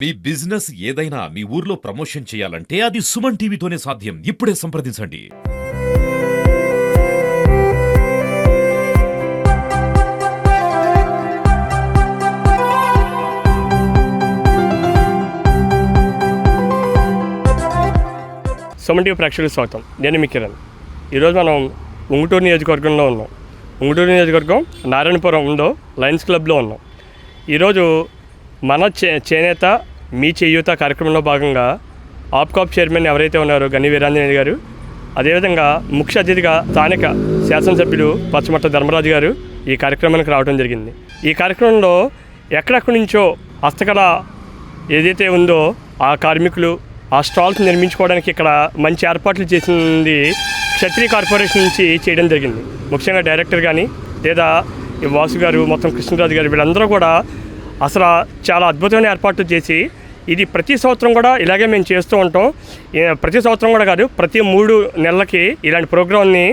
మీ business ఏదైనా మీ ఊర్లో promotion చేయాలంటే అది సుమన్ టీవీతోనే సాధ్యం. ఇప్పుడే సంప్రదించండి. సుమన్ టీవీ ప్రేక్షకులకు స్వాగతం. నేను మీ కిరణ్. ఈరోజు మనం ఉంగుటూరు నియోజకవర్గంలో ఉన్నాం. ఉంగుటూరు నియోజకవర్గం నారాయణపురం ఉందో లయన్స్ క్లబ్లో ఉన్నాం. ఈరోజు మన చేనేత మీ చేయూత కార్యక్రమంలో భాగంగా ఆప్కాప్ చైర్మన్ ఎవరైతే ఉన్నారో గని వీరాంజనేయ గారు, అదేవిధంగా ముఖ్య అతిథిగా స్థానిక శాసనసభ్యులు పచ్చమట్ట ధర్మరాజు గారు ఈ కార్యక్రమానికి రావడం జరిగింది. ఈ కార్యక్రమంలో ఎక్కడెక్కడి నుంచో హస్తకళ ఏదైతే ఉందో ఆ కార్మికులు ఆ స్టాల్స్ నిర్మించుకోవడానికి ఇక్కడ మంచి ఏర్పాట్లు చేసింది క్షత్రియ కార్పొరేషన్ నుంచి చేయడం జరిగింది. ముఖ్యంగా డైరెక్టర్ కానీ లేదా వాసు గారు, మొత్తం కృష్ణరాజు గారు, వీళ్ళందరూ కూడా అసలు చాలా అద్భుతమైన ఏర్పాట్లు చేసి ఇది ప్రతి సంవత్సరం కూడా ఇలాగే మేము చేస్తూ ఉంటాం. ప్రతి సంవత్సరం కూడా కాదు, ప్రతి 3 నెలలకి ఇలాంటి ప్రోగ్రామ్ని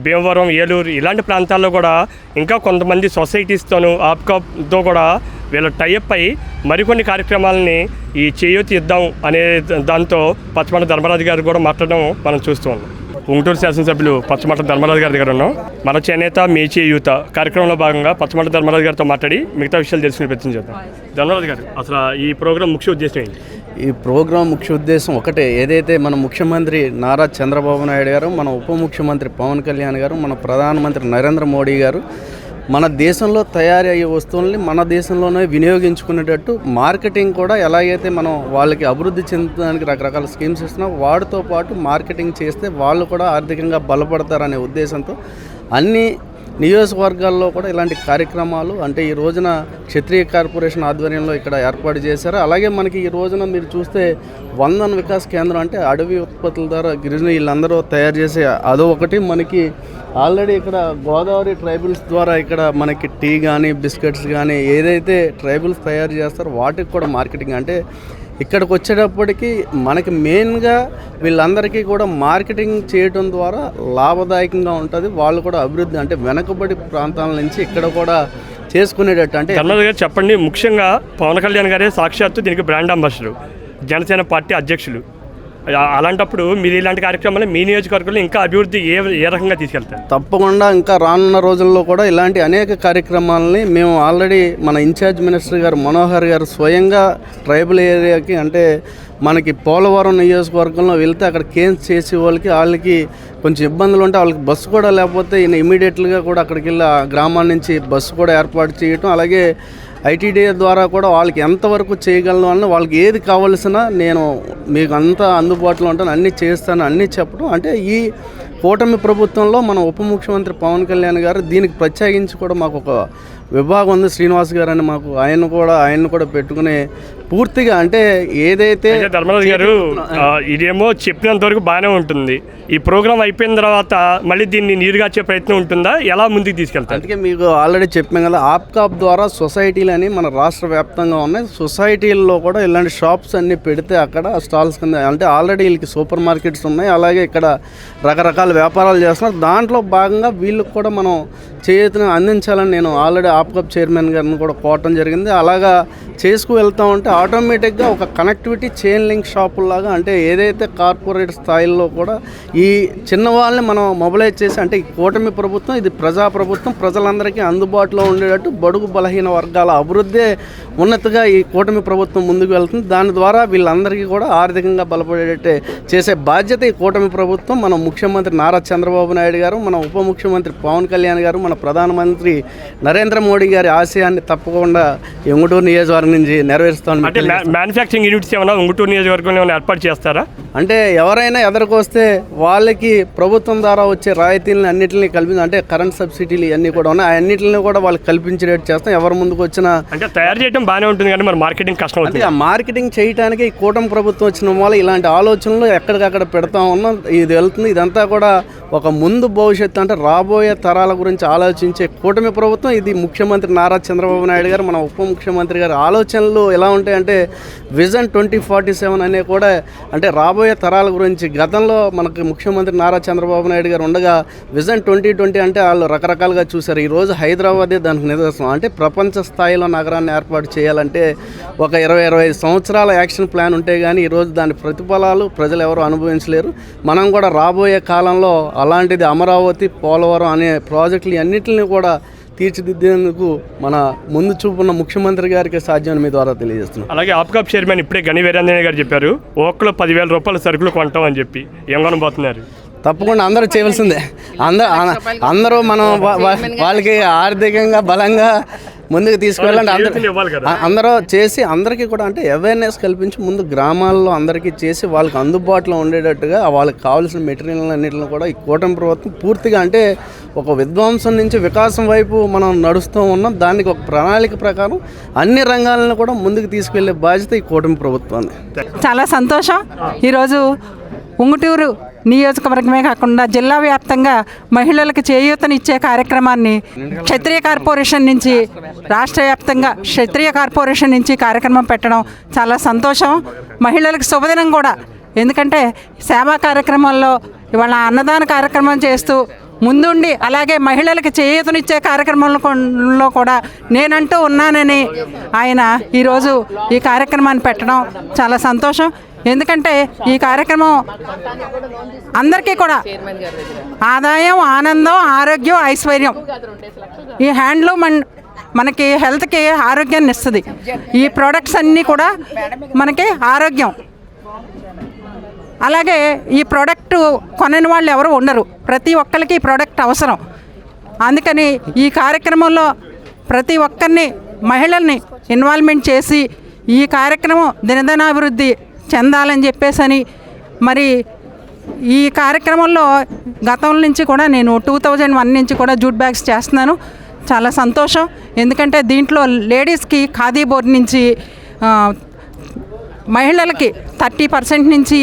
భీమవరం, ఏలూరు ఇలాంటి ప్రాంతాల్లో కూడా ఇంకా కొంతమంది సొసైటీస్తోనూ ఆప్కాప్తో కూడా వీళ్ళు టైఅప్ అయ్యి మరికొన్ని కార్యక్రమాలని ఈ చేయూత ఇద్దాం అనే దాంతో పచ్చమట్ట ధర్మరాజు గారు కూడా మాట్లాడడం మనం చూస్తూ ఉన్నాం. ఉంగుటూరు శాసనసభ్యులు పచ్చమట్ట ధర్మరాజు గారి దగ్గర ఉన్నాం. మన చేనేత మీ చేయూత కార్యక్రమంలో భాగంగా పచ్చమట్ట ధర్మరాజు గారితో మాట్లాడి మిగతా విషయాలు తెలుసుకుని ప్రయత్నం చేద్దాం. ధర్మరాజు గారు, అసలు ఈ ప్రోగ్రాం ముఖ్య ఉద్దేశం ఏంటి? ఈ ప్రోగ్రాం ముఖ్య ఉద్దేశం ఒకటే. ఏదైతే మన ముఖ్యమంత్రి నారా చంద్రబాబు నాయుడు గారు, మన ఉప ముఖ్యమంత్రి పవన్ కళ్యాణ్ గారు, మన ప్రధానమంత్రి నరేంద్ర మోడీ గారు మన దేశంలో తయారయ్యే వస్తువుల్ని మన దేశంలోనే వినియోగించుకునేటట్టు మార్కెటింగ్ కూడా ఎలాగైతే మనం వాళ్ళకి అభివృద్ధి చెందడానికి రకరకాల స్కీమ్స్ ఇస్తున్నాం, వాటితో పాటు మార్కెటింగ్ చేస్తే వాళ్ళు కూడా ఆర్థికంగా బలపడతారనే ఉద్దేశంతో అన్ని నియోజకవర్గాల్లో కూడా ఇలాంటి కార్యక్రమాలు అంటే ఈ రోజున క్షత్రియ కార్పొరేషన్ ఆధ్వర్యంలో ఇక్కడ ఏర్పాటు చేశారు. అలాగే మనకి ఈ రోజున మీరు చూస్తే వందన్ వికాస్ కేంద్రం అంటే అడవి ఉత్పత్తుల ద్వారా గిరిజన వీళ్ళందరూ తయారు చేసే అదో ఒకటి. మనకి ఆల్రెడీ ఇక్కడ గోదావరి ట్రైబల్స్ ద్వారా ఇక్కడ మనకి టీ కానీ బిస్కెట్స్ కానీ ఏదైతే ట్రైబల్స్ తయారు చేస్తారో వాటికి కూడా మార్కెటింగ్ అంటే ఇక్కడికి వచ్చేటప్పటికి మనకి మెయిన్గా వీళ్ళందరికీ కూడా మార్కెటింగ్ చేయడం ద్వారా లాభదాయకంగా ఉంటుంది. వాళ్ళు కూడా అభివృద్ధి అంటే వెనకబడి ప్రాంతాల నుంచి ఇక్కడ కూడా చేసుకునేటట్టు అంటే ధర్మరాజు గారు చెప్పండి. ముఖ్యంగా పవన్ కళ్యాణ్ గారే సాక్షాత్తు దీనికి బ్రాండ్ అంబాసిడర్, జనసేన పార్టీ అధ్యక్షులు. అలాంటప్పుడు మీరు ఇలాంటి కార్యక్రమాలు మీ నియోజకవర్గంలో ఇంకా అభివృద్ధి ఏ రకంగా తీసుకెళ్తారు? తప్పకుండా ఇంకా రానున్న రోజుల్లో కూడా ఇలాంటి అనేక కార్యక్రమాలని మేము ఆల్రెడీ మన ఇన్ఛార్జ్ మినిస్టర్ గారు మనోహర్ గారు స్వయంగా ట్రైబల్ ఏరియాకి అంటే మనకి పోలవరం నియోజకవర్గంలో వెళ్తే అక్కడ కేన్స్ చేసే వాళ్ళకి కొంచెం ఇబ్బందులు ఉంటే వాళ్ళకి బస్సు కూడా లేకపోతే ఈయన ఇమీడియట్గా కూడా అక్కడికి వెళ్ళి ఆ గ్రామాల నుంచి బస్సు కూడా ఏర్పాటు చేయటం, అలాగే ఐటీడీఏ ద్వారా కూడా వాళ్ళకి ఎంతవరకు చేయగలను అన్న వాళ్ళకి ఏది కావలసినా నేను మీకు అంతా అందుబాటులో ఉంటాను, అన్నీ చేస్తాను, అన్నీ చెప్పడం. అంటే ఈ కూటమి ప్రభుత్వంలో మన ఉప ముఖ్యమంత్రి పవన్ కళ్యాణ్ గారు దీనికి ప్రత్యేకించి కూడా మాకు ఒక విభాగం ఉంది, శ్రీనివాస్ గారు అని మాకు ఆయన కూడా పెట్టుకునే పూర్తిగా అంటే ఏదైతే ధర్మరాజు గారు ఇదేమో చెప్పినంత వరకు బాగానే ఉంటుంది. ఈ ప్రోగ్రాం అయిపోయిన తర్వాత మళ్ళీ దీన్ని నీరుగార్చే ప్రయత్నం ఉంటుందా? ఎలా ముందుకు తీసుకెళ్తారు? అందుకే మీకు ఆల్రెడీ చెప్పాం కదా, ఆప్కాప్ ద్వారా సొసైటీలు అని మన రాష్ట్ర వ్యాప్తంగా ఉన్నాయి. సొసైటీల్లో కూడా ఇలాంటి షాప్స్ అన్నీ పెడితే అక్కడ స్టాల్స్ కింద అంటే ఆల్రెడీ వీళ్ళకి సూపర్ మార్కెట్స్ ఉన్నాయి, అలాగే ఇక్కడ రకరకాల వ్యాపారాలు చేస్తున్నారు. దాంట్లో భాగంగా వీళ్ళకి కూడా మనం చేతిని అందించాలని నేను ఆల్రెడీ ఆప్కాప్ చైర్మన్ గారిని కూడా కోరటం జరిగింది. అలాగా చేసుకు వెళ్తూ ఉంటే ఆటోమేటిక్గా ఒక కనెక్టివిటీ చైన్ లింక్ షాపుల్లాగా అంటే ఏదైతే కార్పొరేట్ స్థాయిల్లో కూడా ఈ చిన్న వాళ్ళని మనం మొబిలైజ్ చేసి అంటే ఈ కూటమి ప్రభుత్వం ఇది ప్రజాప్రభుత్వం, ప్రజలందరికీ అందుబాటులో ఉండేటట్టు బడుగు బలహీన వర్గాల అభివృద్ధి ఉన్నతిగా ఈ కూటమి ప్రభుత్వం ముందుకు వెళ్తుంది. దాని ద్వారా వీళ్ళందరికీ కూడా ఆర్థికంగా బలపడేటట్టే చేసే బాధ్యత ఈ కూటమి ప్రభుత్వం మన ముఖ్యమంత్రి నారా చంద్రబాబు నాయుడు గారు, మన ఉప ముఖ్యమంత్రి పవన్ కళ్యాణ్ గారు, మన ప్రధానమంత్రి నరేంద్ర మోడీ గారి ఆశయాన్ని తప్పకుండా ఉంగుటూరు నియోజకవర్గం నుంచి నెరవేరుస్తాను. అంటే మ్యానుఫ్యాక్చరింగ్ యూనిట్స్ ఏమైనా ఉంగుటూరు నియోజకవర్గంలో ఏమైనా ఏర్పాటు చేస్తారా? అంటే ఎవరైనా ఎదురుకొస్తే వాళ్ళకి ప్రభుత్వం ద్వారా వచ్చే రాయితీలను అన్నింటినీ కల్పించి అంటే కరెంట్ సబ్సిడీలు ఇవన్నీ కూడా ఉన్నాయి, అన్నింటినీ కూడా వాళ్ళకి కల్పించేటట్టు చేస్తాం. ఎవరి ముందుకు వచ్చినా అంటే తయారు చేయడం బాగానే ఉంటుంది కానీ మరి మార్కెటింగ్ కష్టం అవుతుంది. ఆ మార్కెటింగ్ చేయడానికి ఈ కూటమి ప్రభుత్వం వచ్చిన వల్ల ఇలాంటి ఆలోచనలు ఎక్కడికక్కడ పెడతా ఉన్నాం. ఇది వెళ్తుంది. ఇదంతా కూడా ఒక ముందు భవిష్యత్తు అంటే రాబోయే తరాల గురించి ఆలోచించే కూటమి ప్రభుత్వం ఇది. ముఖ్యమంత్రి నారా చంద్రబాబు నాయుడు గారు, మన ఉప ముఖ్యమంత్రి గారు ఆలోచనలు ఎలా ఉంటాయంటే విజన్ 2047 అనే కూడా అంటే రాబోయే రాబోయే తరాల గురించి గతంలో మనకి ముఖ్యమంత్రి నారా చంద్రబాబు నాయుడు గారు ఉండగా విజన్ 2020 అంటే వాళ్ళు రకరకాలుగా చూశారు. ఈరోజు హైదరాబాదే దానికి నిదర్శనం. అంటే ప్రపంచ స్థాయిలో నగరాన్ని ఏర్పాటు చేయాలంటే ఒక 20-25 సంవత్సరాల యాక్షన్ ప్లాన్ ఉంటే కానీ ఈరోజు దాని ప్రతిఫలాలు ప్రజలు ఎవరు అనుభవించలేరు. మనం కూడా రాబోయే కాలంలో అలాంటిది అమరావతి, పోలవరం అనే ప్రాజెక్టులు అన్నింటినీ కూడా తీర్చిదిద్దేందుకు మన ముందు చూపున్న ముఖ్యమంత్రి గారికి సాధ్యం మీ ద్వారా తెలియజేస్తున్నాం. అలాగే ఆప్కాప్ చైర్మన్ ఇప్పుడే గని వీరేంద్రయ్య గారు చెప్పారు, ఒక్కలో 10,000 రూపాయల సరుకులు కొంటాం అని చెప్పి. ఏం కొనబోతున్నారు? తప్పకుండా అందరూ చేయవలసిందే. అందరూ మనం వాళ్ళకి ఆర్థికంగా బలంగా ముందుకు తీసుకెళ్ళాలంటే అందరూ చేసి అందరికీ కూడా అంటే అవేర్నెస్ కల్పించి ముందు గ్రామాల్లో అందరికీ చేసి వాళ్ళకి అందుబాటులో ఉండేటట్టుగా వాళ్ళకి కావాల్సిన మెటీరియల్ అన్నింటిని కూడా ఈ కూటమి ప్రభుత్వం పూర్తిగా అంటే ఒక విధ్వంసం నుంచి వికాసం వైపు మనం నడుస్తూ ఉన్నాం. దానికి ఒక ప్రణాళిక ప్రకారం అన్ని రంగాలను కూడా ముందుకు తీసుకెళ్లే బాధ్యత ఈ కూటమి ప్రభుత్వాన్ని. చాలా సంతోషం. ఈరోజు ఉంగుటూరు నియోజకవర్గమే కాకుండా జిల్లా వ్యాప్తంగా మహిళలకు చేయూతనిచ్చే కార్యక్రమాన్ని క్షత్రియ కార్పొరేషన్ నుంచి రాష్ట్ర వ్యాప్తంగా క్షత్రియ కార్పొరేషన్ నుంచి కార్యక్రమం పెట్టడం చాలా సంతోషం. మహిళలకు శుభదినం కూడా. ఎందుకంటే సేవా కార్యక్రమాల్లో ఇవాళ అన్నదాన కార్యక్రమం చేస్తూ ముందుండి అలాగే మహిళలకు చేయూతనిచ్చే కార్యక్రమంలో కూడా నేనంటూ ఉన్నానని ఆయన ఈరోజు ఈ కార్యక్రమాన్ని పెట్టడం చాలా సంతోషం. ఎందుకంటే ఈ కార్యక్రమం అందరికీ కూడా ఆదాయం, ఆనందం, ఆరోగ్యం, ఐశ్వర్యం, ఈ హ్యాండ్లూమ్ మనకి హెల్త్కి ఆరోగ్యాన్ని ఇస్తుంది. ఈ ప్రోడక్ట్స్ అన్నీ కూడా మనకి ఆరోగ్యం. అలాగే ఈ ప్రోడక్ట్ కొనని వాళ్ళు ఎవరు ఉండరు. ప్రతి ఒక్కరికి ఈ ప్రోడక్ట్ అవసరం. అందుకని ఈ కార్యక్రమంలో ప్రతి ఒక్కరిని మహిళల్ని ఇన్వాల్వ్మెంట్ చేసి ఈ కార్యక్రమం దినదినాభివృద్ధి చెందాలని చెప్పేసని మరి ఈ కార్యక్రమంలో గతం నుంచి కూడా నేను 2001 నుంచి కూడా జూట్ బ్యాగ్స్ చేస్తున్నాను. చాలా సంతోషం. ఎందుకంటే దీంట్లో లేడీస్కి ఖాదీ బోర్డు నుంచి మహిళలకి 30% నుంచి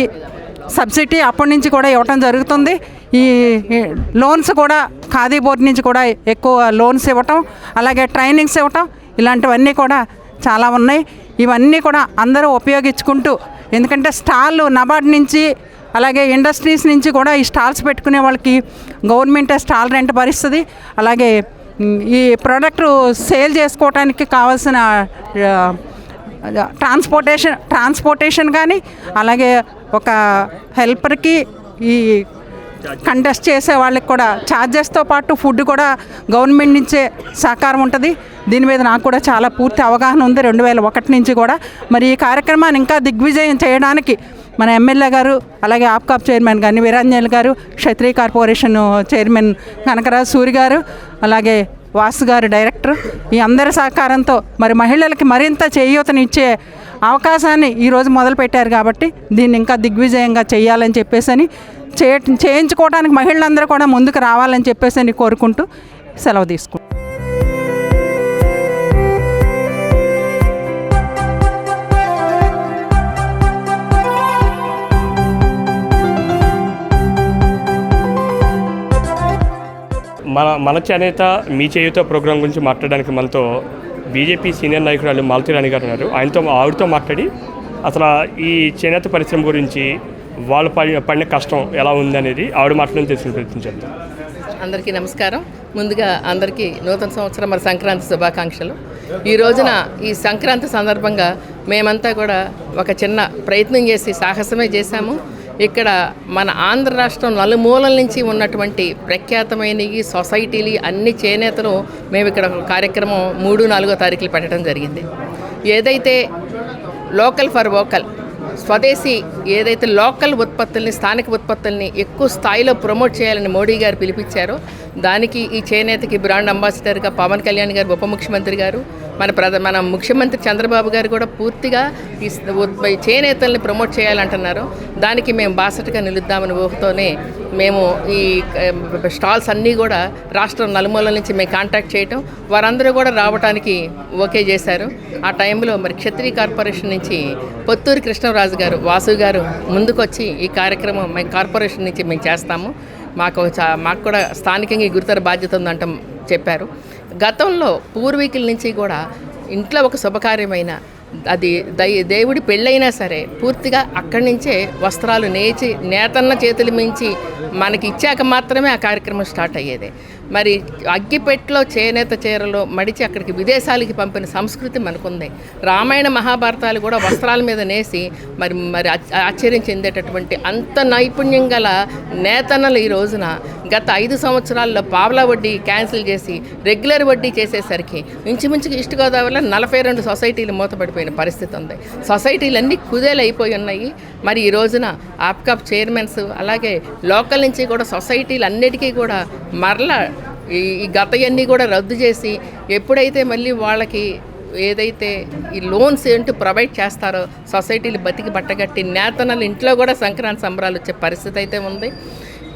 సబ్సిడీ అప్పటి నుంచి కూడా ఇవ్వటం జరుగుతుంది. ఈ లోన్స్ కూడా ఖాదీ బోర్డు నుంచి కూడా ఎక్కువ లోన్స్ ఇవ్వటం, అలాగే ట్రైనింగ్స్ ఇవ్వటం, ఇలాంటివన్నీ కూడా చాలా ఉన్నాయి. ఇవన్నీ కూడా అందరూ ఉపయోగించుకుంటూ, ఎందుకంటే స్టాల్ నబార్డ్ నుంచి అలాగే ఇండస్ట్రీస్ నుంచి కూడా ఈ స్టాల్స్ పెట్టుకునే వాళ్ళకి గవర్నమెంటే స్టాల్ రెంట్ భరిస్తుంది. అలాగే ఈ ప్రోడక్ట్ సేల్ చేసుకోవడానికి కావాల్సిన ట్రాన్స్పోర్టేషన్ కానీ అలాగే ఒక హెల్పర్కి ఈ కంటెస్ట్ చేసే వాళ్ళకి కూడా ఛార్జెస్తో పాటు ఫుడ్ కూడా గవర్నమెంట్ నుంచే సహకారం ఉంటుంది. దీని మీద నాకు కూడా చాలా పూర్తి అవగాహన ఉంది 2001 నుంచి కూడా. మరి ఈ కార్యక్రమాన్ని ఇంకా దిగ్విజయం చేయడానికి మన ఎమ్మెల్యే గారు, అలాగే ఆప్కాప్ చైర్మన్ గని వీరేంద్రయ్య గారు, క్షత్రియ కార్పొరేషన్ చైర్మన్ కనకరాజు సూరి గారు, అలాగే వాసు గారు డైరెక్టర్, ఈ అందరి సహకారంతో మరి మహిళలకి మరింత చేయూతనిచ్చే అవకాశాన్ని ఈరోజు మొదలుపెట్టారు. కాబట్టి దీన్ని ఇంకా దిగ్విజయంగా చేయాలని చెప్పేసి చేయించుకోవడానికి మహిళలందరూ కూడా ముందుకు రావాలని చెప్పేసి కోరుకుంటూ సెలవు తీసుకుంటాం. మన చేనేత మీ చేయూత ప్రోగ్రాం గురించి మాట్లాడడానికి మనతో బీజేపీ సీనియర్ నాయకురాలు మాలతి రాణి గారు ఉన్నారు. ఆవిడతో మాట్లాడి అసలు ఈ చేనేత పరిశ్రమ గురించి వాళ్ళు పడిన కష్టం ఎలా ఉందనేది ఆవిడ మాట్లాడడం తెలిసిన ప్రయత్నం చేద్దాం. అందరికీ నమస్కారం. ముందుగా అందరికీ నూతన సంవత్సరం మరి సంక్రాంతి శుభాకాంక్షలు. ఈ రోజున ఈ సంక్రాంతి సందర్భంగా మేమంతా కూడా ఒక చిన్న ప్రయత్నం చేసి సాహసమే చేశాము. ఇక్కడ మన ఆంధ్ర రాష్ట్రం నలుమూలల నుంచి ఉన్నటువంటి ప్రఖ్యాతమైన ఈ సొసైటీలు అన్ని చేనేతలు మేము ఇక్కడ కార్యక్రమం 3-4 తారీఖులు పెట్టడం జరిగింది. ఏదైతే లోకల్ ఫర్ వోకల్, స్వదేశీ ఏదైతే లోకల్ ఉత్పత్తుల్ని, స్థానిక ఉత్పత్తుల్ని ఎక్కువ స్థాయిలో ప్రమోట్ చేయాలని మోడీ గారు పిలిపించారో దానికి ఈ చేనేతకి బ్రాండ్ అంబాసిడర్గా పవన్ కళ్యాణ్ గారు, ఉప ముఖ్యమంత్రి గారు, మన ముఖ్యమంత్రి చంద్రబాబు గారు కూడా పూర్తిగా ఈ చేనేతల్ని ప్రమోట్ చేయాలంటున్నారు. దానికి మేము బాసటగా నిలుద్దామని ఊహతోనే మేము ఈ స్టాల్స్ అన్నీ కూడా రాష్ట్రం నలుమూలల నుంచి మేము కాంటాక్ట్ చేయటం, వారందరూ కూడా రావడానికి ఓకే చేశారు. ఆ టైంలో మరి క్షత్రియ కార్పొరేషన్ నుంచి పొత్తూరి కృష్ణరాజు గారు, వాసు గారు ముందుకొచ్చి ఈ కార్యక్రమం మేము కార్పొరేషన్ నుంచి మేము చేస్తాము, మాకు కూడా స్థానికంగా ఈ గురుతర బాధ్యత ఉందంట చెప్పారు. గతంలో పూర్వీకుల నుంచి కూడా ఇంట్లో ఒక శుభకార్యమైన అది దేవుడి పెళ్ళైనా సరే పూర్తిగా అక్కడి నుంచే వస్త్రాలు నేతన్న చేతులు మించి మనకి ఇచ్చాక మాత్రమే ఆ కార్యక్రమం స్టార్ట్ అయ్యేది. మరి అగ్గిపెట్టెలో చేనేత చీరలు మడిచి అక్కడికి విదేశాలకి పంపిన సంస్కృతి మనకుంది. రామాయణ మహాభారతాలు కూడా వస్త్రాల మీద నేసి మరి మరి ఆశ్చర్యం చెందేటటువంటి అంత నైపుణ్యం గల నేతన్నలు ఈ రోజున గత 5 సంవత్సరాల్లో పావలా వడ్డీ క్యాన్సిల్ చేసి రెగ్యులర్ వడ్డీ చేసేసరికి ఇంచుమించుకు ఈస్ట్ గోదావరిలో 42 సొసైటీలు మూతపడిపోయిన పరిస్థితి ఉంది. సొసైటీలన్నీ కుదేలు అయిపోయి ఉన్నాయి. మరి ఈ రోజున ఆప్కాప్ చైర్మన్స్ అలాగే లోకల్ నుంచి కూడా సొసైటీలు అన్నిటికీ కూడా మరలా ఈ గతయన్నీ కూడా రద్దు చేసి ఎప్పుడైతే మళ్ళీ వాళ్ళకి ఏదైతే ఈ లోన్స్ ఏంటో ప్రొవైడ్ చేస్తారో సొసైటీలు బతికి బట్టగట్టి నేతన్నలు ఇంట్లో కూడా సంక్రాంతి సంబరాలు వచ్చే పరిస్థితి అయితే ఉంది.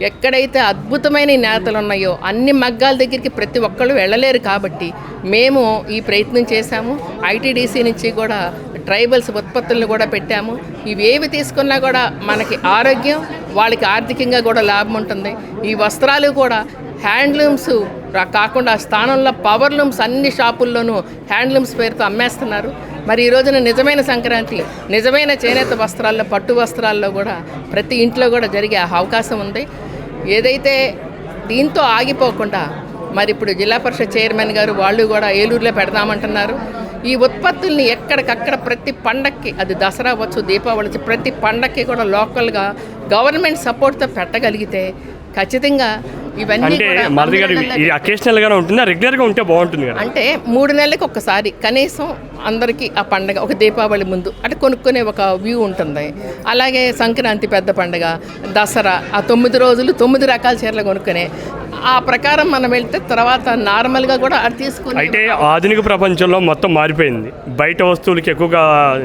ఎక్కడైతే అద్భుతమైన నేతలు ఉన్నాయో అన్ని మగ్గాల దగ్గరికి ప్రతి ఒక్కళ్ళు వెళ్ళలేరు కాబట్టి మేము ఈ ప్రయత్నం చేశాము. ఐటీడీసీ నుంచి కూడా ట్రైబల్స్ ఉత్పత్తులను కూడా పెట్టాము. ఇవేవి తీసుకున్నా కూడా మనకి ఆరోగ్యం, వాళ్ళకి ఆర్థికంగా కూడా లాభం ఉంటుంది. ఈ వస్త్రాలు కూడా హ్యాండ్లూమ్స్ కాకుండా స్థానంలో పవర్లూమ్స్ అన్ని షాపుల్లోనూ హ్యాండ్లూమ్స్ పేరుతో అమ్మేస్తున్నారు. మరి ఈ రోజున నిజమైన సంక్రాంతి నిజమైన చేనేత వస్త్రాల్లో పట్టు వస్త్రాల్లో కూడా ప్రతి ఇంట్లో కూడా జరిగే అవకాశం ఉంది. ఏదైతే దీంతో ఆగిపోకుండా మరి ఇప్పుడు జిల్లా పరిషత్ చైర్మన్ గారు వాళ్ళు కూడా ఏలూరులో పెడదామంటున్నారు. ఈ ఉత్పత్తుల్ని ఎక్కడికక్కడ ప్రతి పండక్కి, అది దసరా వచ్చు దీపావళి వచ్చి ప్రతి పండక్కి కూడా లోకల్గా గవర్నమెంట్ సపోర్ట్తో పెట్టగలిగితే ఖచ్చితంగా ఇవన్నీ అంటే మారుతి గారు ఇది అకేషనల్ గానే ఉంటుందా, రెగ్యులర్ గా ఉంటే బాగుంటుంది కదా? అంటే 3 నెలలకు ఒక్కసారి కనీసం అందరికీ ఆ పండగ ఒక దీపావళి ముందు అంటే కొనుక్కునే ఒక వ్యూ ఉంటుంది. అలాగే సంక్రాంతి పెద్ద పండగ, దసరా ఆ 9 రోజులు 9 రకాల చీరలు కొనుక్కునే ఆ ప్రకారం మనం వెళ్తే తర్వాత నార్మల్గా కూడా అది తీసుకుని. అయితే ఆధునిక ప్రపంచంలో మొత్తం మారిపోయింది. బయట వస్తువులకి ఎక్కువగా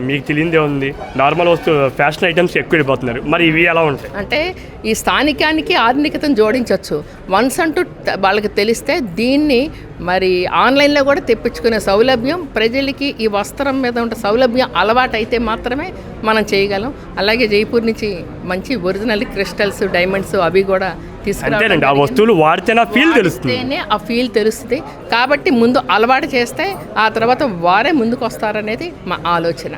మీకు తెలియదే ఉంది, నార్మల్ వస్తువు ఫ్యాషన్ ఐటమ్స్ ఎక్కువ వెళ్ళిపోతున్నారు. మరి ఇవి ఎలా ఉంటాయి? అంటే ఈ స్థానికానికి ఆధునికతను జోడించవచ్చు. వన్స్ అంటూ వాళ్ళకి తెలిస్తే దీన్ని మరి ఆన్లైన్లో కూడా తెప్పించుకునే సౌలభ్యం ప్రజలకి ఈ వస్త్రం మీద ఉండే సౌలభ్యం అలవాటు అయితే మాత్రమే మనం చేయగలం. అలాగే జైపూర్ నుంచి మంచి ఒరిజినల్ క్రిస్టల్స్, డైమండ్స్ అవి కూడా తీసుకురావాలండి. ఆ వస్తువులు వాడితేనే ఫీల్ తెలుస్తుంది, ఆ ఫీల్ తెలుస్తుంది. కాబట్టి ముందు అలవాటు చేస్తే ఆ తర్వాత వారే ముందుకు వస్తారనేది మా ఆలోచన.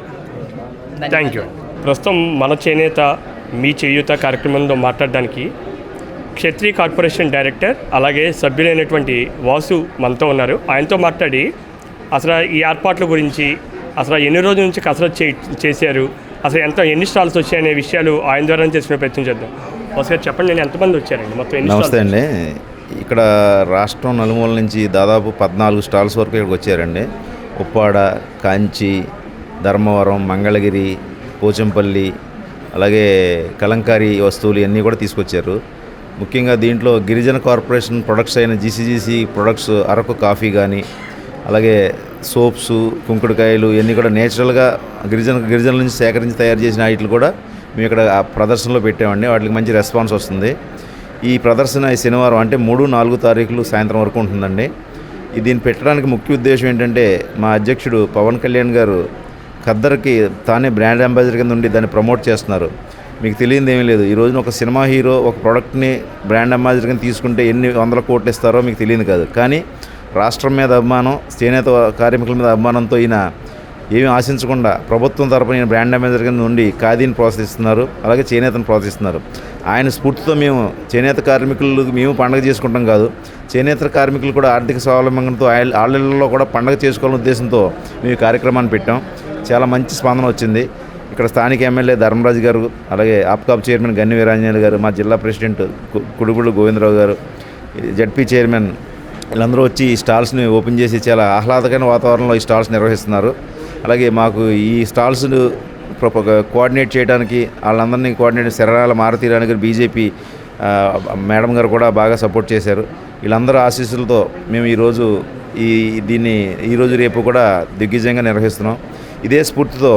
Thank you. ప్రస్తుతం మన చేనేత మీ చేయూత కార్యక్రమంలో మాట్లాడడానికి క్షత్రియ కార్పొరేషన్ డైరెక్టర్ అలాగే సభ్యులైనటువంటి వాసు మనతో ఉన్నారు. ఆయనతో మాట్లాడి అసలు ఈ ఏర్పాట్ల గురించి, అసలు ఎన్ని రోజుల నుంచి కసరత్ చేశారు, అసలు ఎన్ని స్టాల్స్ వచ్చాయనే విషయాలు ఆయన ద్వారా చేసుకునే ప్రయత్నం చేద్దాం. ఒకసారి చెప్పండి, నేను ఎంతమంది వచ్చారండి మొత్తం? నమస్తే అండి. ఇక్కడ రాష్ట్రం నలుమూల నుంచి దాదాపు 14 స్టాల్స్ వరకు ఇక్కడికి వచ్చారండి. ఉప్పాడ, కాంచి, ధర్మవరం, మంగళగిరి, పోచంపల్లి, అలాగే కలంకారీ వస్తువులు ఇవన్నీ కూడా తీసుకొచ్చారు. ముఖ్యంగా దీంట్లో గిరిజన కార్పొరేషన్ ప్రొడక్ట్స్ అయిన జీసీజీసీ ప్రొడక్ట్స్, అరకు కాఫీ కానీ, అలాగే సోప్స్, కుంకుడుకాయలు ఇవన్నీ కూడా నేచురల్గా గిరిజనుల నుంచి సేకరించి తయారు చేసిన వాటిని కూడా మేము ఇక్కడ ప్రదర్శనలో పెట్టామండి. వాటికి మంచి రెస్పాన్స్ వస్తుంది. ఈ ప్రదర్శన ఈ శనివారం అంటే 3, 4 తారీఖులు సాయంత్రం వరకు ఉంటుందండి. దీన్ని పెట్టడానికి ముఖ్య ఉద్దేశం ఏంటంటే మా అధ్యక్షుడు పవన్ కళ్యాణ్ గారు ఖద్దర్కి తానే బ్రాండ్ అంబాసిడర్ కింద ఉండి దాన్ని ప్రమోట్ చేస్తున్నారు. మీకు తెలియదు ఏమీ లేదు. ఈ రోజున ఒక సినిమా హీరో ఒక ప్రోడక్ట్ని బ్రాండ్ అంబాసిడర్ కింద తీసుకుంటే ఎన్ని 100 కోట్లు ఇస్తారో మీకు తెలియదు కాదు. కానీ రాష్ట్రం మీద అభిమానం, చేనేత కార్మికుల మీద అభిమానంతో ఈయన ఏమీ ఆశించకుండా ప్రభుత్వం తరపున ఈయన బ్రాండ్ అంబాసిడర్ కింద ఉండి ఖాదీని ప్రోత్సహిస్తున్నారు, అలాగే చేనేతను ప్రోత్సహిస్తున్నారు. ఆయన స్ఫూర్తితో మేము చేనేత కార్మికులు మేము పండగ చేసుకుంటాం కాదు, చేనేత కార్మికులు కూడా ఆర్థిక స్వావలంబనంతో ఆళ్ళల్లో కూడా పండగ చేసుకోవాలనే ఉద్దేశంతో మేము ఈ కార్యక్రమాన్ని పెట్టాం. చాలా మంచి స్పందన వచ్చింది. ఇక్కడ స్థానిక ఎమ్మెల్యే ధర్మరాజు గారు, అలాగే ఆప్కాప్ చైర్మన్ గన్ని వీరాంజనేయులు గారు, మా జిల్లా ప్రెసిడెంట్ కుడుగుళ్ళు గోవిందరావు గారు, జడ్పీ చైర్మన్ వీళ్ళందరూ వచ్చి ఈ స్టాల్స్ని ఓపెన్ చేసి చాలా ఆహ్లాదకరమైన వాతావరణంలో ఈ స్టాల్స్ నిర్వహిస్తున్నారు. అలాగే మాకు ఈ స్టాల్స్ కోఆర్డినేట్ చేయడానికి వాళ్ళందరినీ శరణాల మారుతీరాని గారు బీజేపీ మేడం గారు కూడా బాగా సపోర్ట్ చేశారు. వీళ్ళందరూ ఆశీస్సులతో మేము దీన్ని ఈరోజు రేపు కూడా దిగ్విజయంగా నిర్వహిస్తున్నాం. ఇదే స్ఫూర్తితో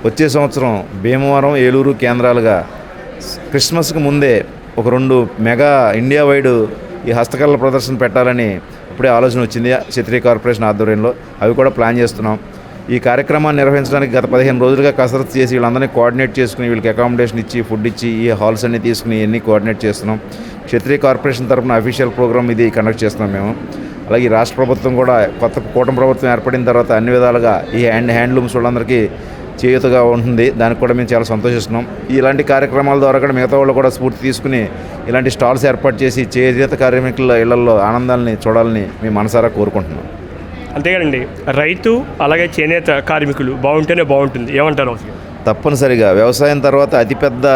వచ్చే సంవత్సరం భీమవరం, ఏలూరు కేంద్రాలుగా క్రిస్మస్కి ముందే ఒక 2 మెగా ఇండియా వైడ్ ఈ హస్తకళల ప్రదర్శన పెట్టాలని ఇప్పుడే ఆలోచన వచ్చింది క్షత్రియ కార్పొరేషన్ ఆధ్వర్యంలో. అవి కూడా ప్లాన్ చేస్తున్నాం. ఈ కార్యక్రమాన్ని నిర్వహించడానికి గత 15 రోజులుగా కసరత్తు చేసి వీళ్ళందరినీ కోఆర్డినేట్ చేసుకుని వీళ్ళకి అకామిడేషన్ ఇచ్చి, ఫుడ్ ఇచ్చి, ఈ హాల్స్ అన్నీ తీసుకుని ఇవన్నీ కోఆర్డినేట్ చేస్తున్నాం. క్షత్రియ కార్పొరేషన్ తరఫున అఫీషియల్ ప్రోగ్రామ్ ఇది కండక్ట్ చేస్తున్నాం మేము. అలాగే ఈ రాష్ట్ర ప్రభుత్వం కూడా కొత్త కూటమి ప్రభుత్వం ఏర్పడిన తర్వాత అన్ని విధాలుగా ఈ హ్యాండ్లూమ్స్ వాళ్ళందరికీ చేయూతగా ఉంటుంది. దానికి కూడా మేము చాలా సంతోషిస్తున్నాం. ఇలాంటి కార్యక్రమాల ద్వారా కూడా మిగతా వాళ్ళు కూడా స్ఫూర్తి తీసుకుని ఇలాంటి స్టాల్స్ ఏర్పాటు చేసి చేనేత కార్మికుల ఇళ్లలో ఆనందాలని చూడాలని మేము మనసారా కోరుకుంటున్నాం. అంతేగానండి, రైతు అలాగే చేనేత కార్మికులు బాగుంటేనే బాగుంటుంది, ఏమంటారు? తప్పనిసరిగా వ్యవసాయం తర్వాత అతిపెద్ద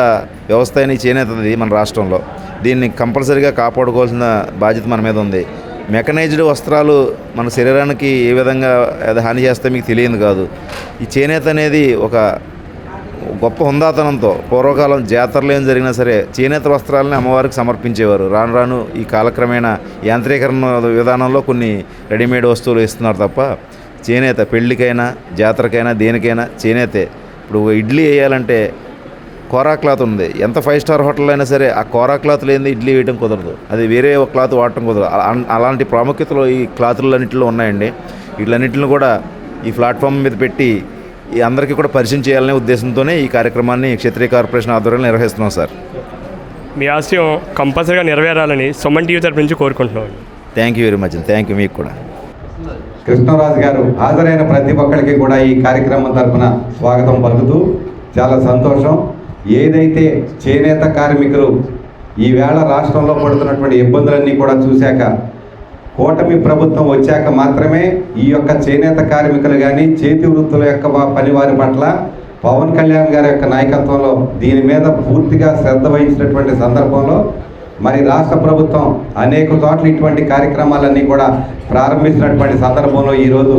వ్యవస్థ అయిన ఈ చేనేతది మన రాష్ట్రంలో. దీన్ని కంపల్సరీగా కాపాడుకోవాల్సిన బాధ్యత మన మీద ఉంది. మెకనైజ్డ్ వస్త్రాలు మన శరీరానికి ఏ విధంగా అది హాని చేస్తే మీకు తెలియదు కాదు. ఈ చేనేత అనేది ఒక గొప్ప హుందాతనంతో పూర్వకాలం జాతరలు ఏం జరిగినా సరే చేనేత వస్త్రాలని అమ్మవారికి సమర్పించేవారు. రాను రాను ఈ కాలక్రమేణా యాంత్రీకరణ విధానంలో కొన్ని రెడీమేడ్ వస్తువులు ఇస్తున్నారు తప్ప చేనేత పెళ్ళికైనా జాతరకైనా దేనికైనా చేనేతే. ఇప్పుడు ఇడ్లీ వేయాలంటే కోరా క్లాత్ ఉంది. ఎంత 5 స్టార్ హోటల్ అయినా సరే ఆ కోరా క్లాత్ లేనిది ఇడ్లీ వేయడం కుదరదు, అది వేరే ఒక క్లాత్ వాడటం కుదరదు. అలాంటి ప్రాముఖ్యతలు ఈ క్లాతులన్నింటిలో ఉన్నాయండి. వీటిలన్నింటిని కూడా ఈ ప్లాట్ఫామ్ మీద పెట్టి ఈ అందరికీ కూడా పరిచయం చేయాలనే ఉద్దేశంతోనే ఈ కార్యక్రమాన్ని క్షత్రియ కార్పొరేషన్ ఆధ్వర్యంలో నిర్వహిస్తున్నాం సార్. మీ ఆశయం కంపల్సరీగా నెరవేరాలని సుమన్ టీవీ తరపు నుంచి కోరుకుంటున్నాం. Thank you very much. Thank you. మీకు కూడా. కృష్ణరాజు గారు హాజరైన ప్రతి ఒక్కరికి కూడా ఈ కార్యక్రమం తరఫున స్వాగతం పలుకుతూ చాలా సంతోషం. ఏదైతే చేనేత కార్మికులు ఈవేళ రాష్ట్రంలో పడుతున్నటువంటి ఇబ్బందులన్నీ కూడా చూశాక కూటమి ప్రభుత్వం వచ్చాక మాత్రమే ఈ యొక్క చేనేత కార్మికులు కానీ చేతి వృత్తుల యొక్క పనివారి పట్ల పవన్ కళ్యాణ్ గారి యొక్క నాయకత్వంలో దీని మీద పూర్తిగా శ్రద్ధ వహించినటువంటి సందర్భంలో మరి రాష్ట్ర ప్రభుత్వం అనేక చోట్ల ఇటువంటి కార్యక్రమాలన్నీ కూడా ప్రారంభించినటువంటి సందర్భంలో ఈరోజు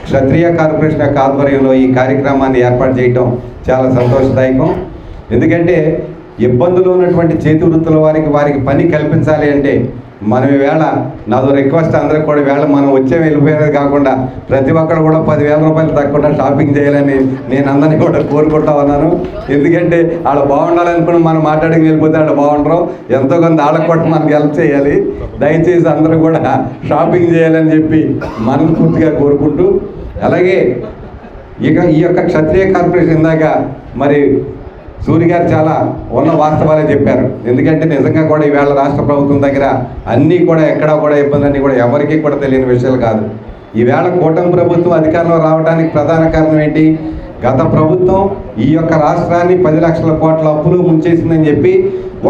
క్షత్రియ కార్పొరేషన్ యొక్క ఆధ్వర్యంలో ఈ కార్యక్రమాన్ని ఏర్పాటు చేయడం చాలా సంతోషదాయకం. ఎందుకంటే ఇబ్బందులు ఉన్నటువంటి చేతి వృత్తుల వారికి పని కల్పించాలి అంటే మనం ఈవేళ నాదో రిక్వెస్ట్ అందరికి కూడా ఈవేళ మనం వెళ్ళిపోయేది కాకుండా ప్రతి ఒక్కరు కూడా 10,000 రూపాయలు తక్కువ షాపింగ్ చేయాలని నేను అందరినీ కూడా కోరుకుంటా ఉన్నాను. ఎందుకంటే వాళ్ళు బాగుండాలనుకుని మనం మాట్లాడికి వెళ్ళిపోతే వాళ్ళు బాగుండరు, ఎంతో కొంత వాళ్ళకి కూడా మనకి హెల్ప్ చేయాలి. దయచేసి అందరూ కూడా షాపింగ్ చేయాలని చెప్పి మనస్ఫూర్తిగా కోరుకుంటూ, అలాగే ఈ యొక్క క్షత్రియ కార్పొరేషన్ ఇందాక మరి సూర్య గారు చాలా ఉన్న వాస్తవాలే చెప్పారు. ఎందుకంటే నిజంగా కూడా ఈవేళ రాష్ట్ర ప్రభుత్వం దగ్గర అన్నీ కూడా ఎక్కడా కూడా ఇబ్బందులన్నీ కూడా ఎవరికీ కూడా తెలియని విషయాలు కాదు. ఈవేళ కూటమి ప్రభుత్వం అధికారంలో రావడానికి ప్రధాన కారణం ఏంటి? గత ప్రభుత్వం ఈ యొక్క రాష్ట్రాన్ని 10 లక్షల కోట్ల అప్పులు ముంచేసిందని చెప్పి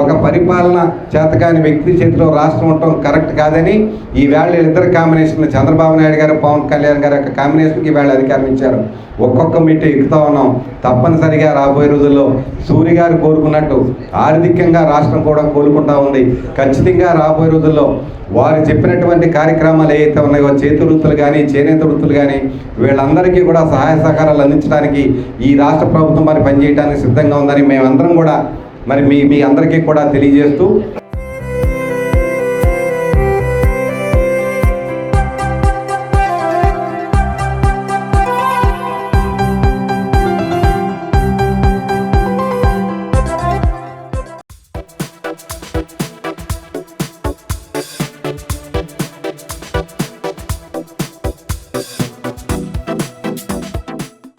ఒక పరిపాలన చేతకాని వ్యక్తి చేతిలో రాష్ట్రం ఉండటం కరెక్ట్ కాదని ఈవేళ వీళ్ళిద్దరు కాంబినేషన్ చంద్రబాబు నాయుడు గారు పవన్ కళ్యాణ్ గారి యొక్క కాంబినేషన్కి ఈవేళ అధికారం ఇచ్చారు. ఒక్కొక్క మీటర్ ఎక్కుతా ఉన్నాం. తప్పనిసరిగా రాబోయే రోజుల్లో సూర్య గారు కోరుకున్నట్టు ఆర్థికంగా రాష్ట్రం కూడా కోలుకుంటా ఉంది. ఖచ్చితంగా రాబోయే రోజుల్లో వారు చెప్పినటువంటి కార్యక్రమాలు ఏవైతే ఉన్నాయో చేతి వృత్తులు కానీ చేనేత వృత్తులు కానీ వీళ్ళందరికీ కూడా సహాయ సహకారాలు అందించడానికి ఈ రాష్ట్ర ప్రభుత్వం మరి పనిచేయడానికి సిద్ధంగా ఉందని మేమందరం కూడా మరి మీ అందరికీ కూడా తెలియజేస్తూ